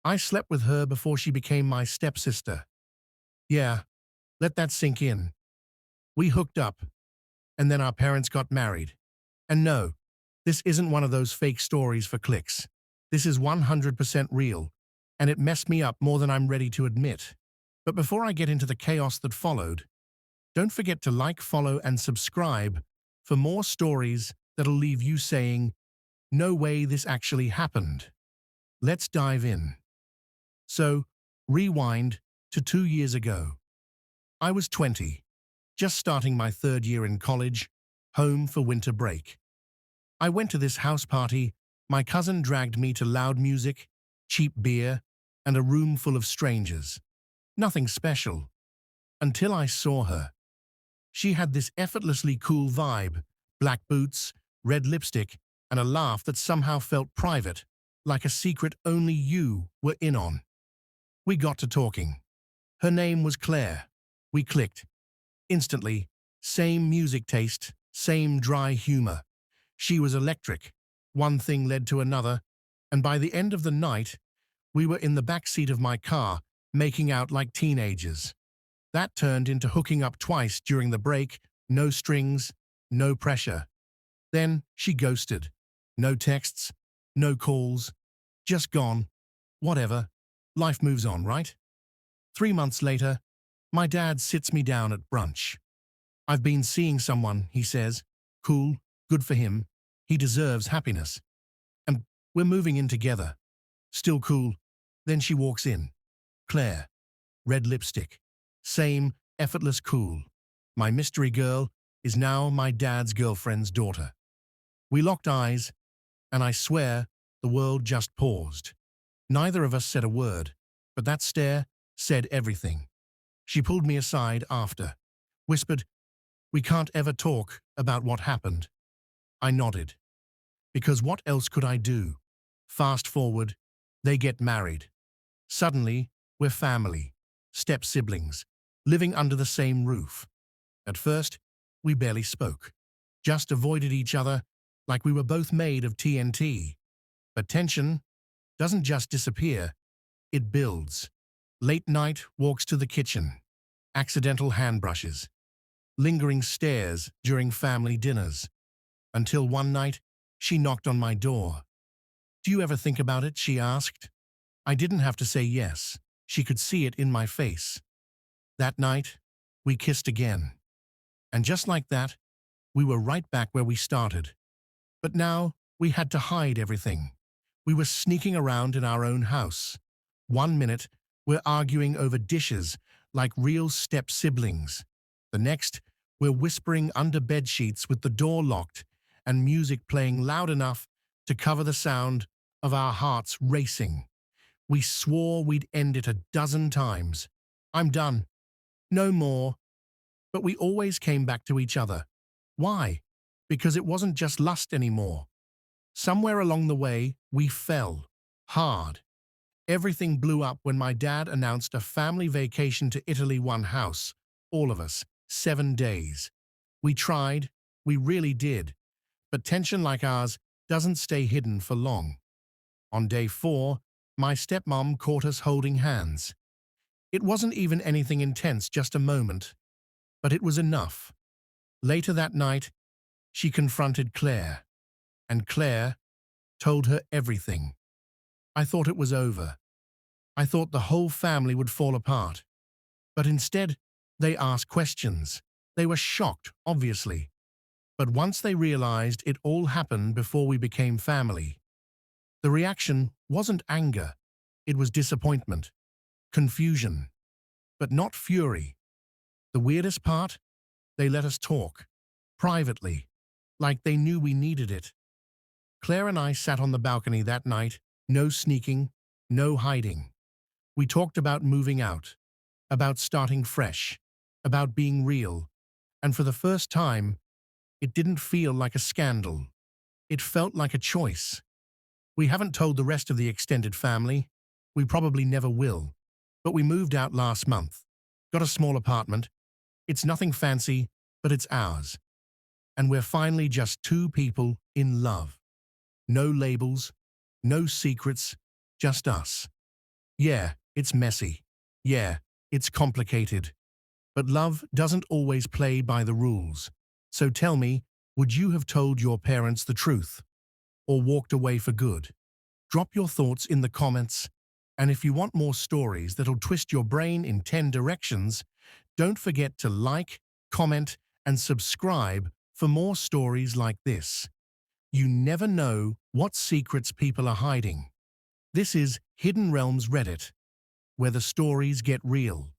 I slept with her before she became my stepsister. Yeah, let that sink in. We hooked up, and then our parents got married. And no, this isn't one of those fake stories for clicks. This is 100% real, and it messed me up more than I'm ready to admit. But before I get into the chaos that followed, don't forget to like, follow, and subscribe for more stories that'll leave you saying, "No way this actually happened." Let's dive in. So, rewind to 2 years ago. I was 20, just starting my third year in college, home for winter break. I went to this house party. My cousin dragged me to loud music, cheap beer, and a room full of strangers. Nothing special. Until I saw her. She had this effortlessly cool vibe, black boots, red lipstick, and a laugh that somehow felt private, like a secret only you were in on. We got to talking. Her name was Claire. We clicked. Instantly, same music taste, same dry humor. She was electric. One thing led to another, and by the end of the night, we were in the back seat of my car, making out like teenagers. That turned into hooking up twice during the break, no strings, no pressure. Then she ghosted. No texts, no calls, just gone. Whatever. Life moves on, right? 3 months later, my dad sits me down at brunch. "I've been seeing someone," he says. "Cool, good for him. He deserves happiness. And we're moving in together." Still cool. Then she walks in. Claire. Red lipstick. Same effortless cool. My mystery girl is now my dad's girlfriend's daughter. We locked eyes, and I swear the world just paused. Neither of us said a word, but that stare said everything. She pulled me aside after, whispered, "We can't ever talk about what happened." I nodded. Because what else could I do? Fast forward, they get married. Suddenly, we're family, step-siblings, living under the same roof. At first, we barely spoke, just avoided each other like we were both made of TNT. But tension doesn't just disappear, it builds. Late night walks to the kitchen, accidental hand brushes, lingering stares during family dinners, until one night she knocked on my door. "Do you ever think about it?" she asked. I didn't have to say yes. She could see it in my face. That night, we kissed again. And just like that, we were right back where we started. But now, we had to hide everything. We were sneaking around in our own house. 1 minute, we're arguing over dishes like real step-siblings. The next, we're whispering under bed sheets with the door locked and music playing loud enough to cover the sound of our hearts racing. We swore we'd end it a dozen times. "I'm done. No more." But we always came back to each other. Why? Because it wasn't just lust anymore. Somewhere along the way, we fell. Hard. Everything blew up when my dad announced a family vacation to Italy, one house. All of us. 7 days. We tried. We really did. But tension like ours doesn't stay hidden for long. On day 4, my stepmom caught us holding hands. It wasn't even anything intense, just a moment. But it was enough. Later that night, she confronted Claire. And Claire told her everything. I thought it was over. I thought the whole family would fall apart. But instead, they asked questions. They were shocked, obviously. But once they realized it all happened before we became family, the reaction wasn't anger. It was disappointment, confusion, but not fury. The weirdest part? They let us talk, privately, like they knew we needed it. Claire and I sat on the balcony that night, no sneaking, no hiding. We talked about moving out, about starting fresh, about being real, and for the first time, it didn't feel like a scandal. It felt like a choice. We haven't told the rest of the extended family. We probably never will. But we moved out last month. Got a small apartment. It's nothing fancy, but it's ours. And we're finally just two people in love. No labels, no secrets, just us. Yeah, it's messy. Yeah, it's complicated. But love doesn't always play by the rules. So tell me, would you have told your parents the truth or walked away for good? Drop your thoughts in the comments. And if you want more stories that'll twist your brain in 10 directions, don't forget to like, comment, and subscribe for more stories like this. You never know what secrets people are hiding. This is Hidden Realms Reddit, where the stories get real.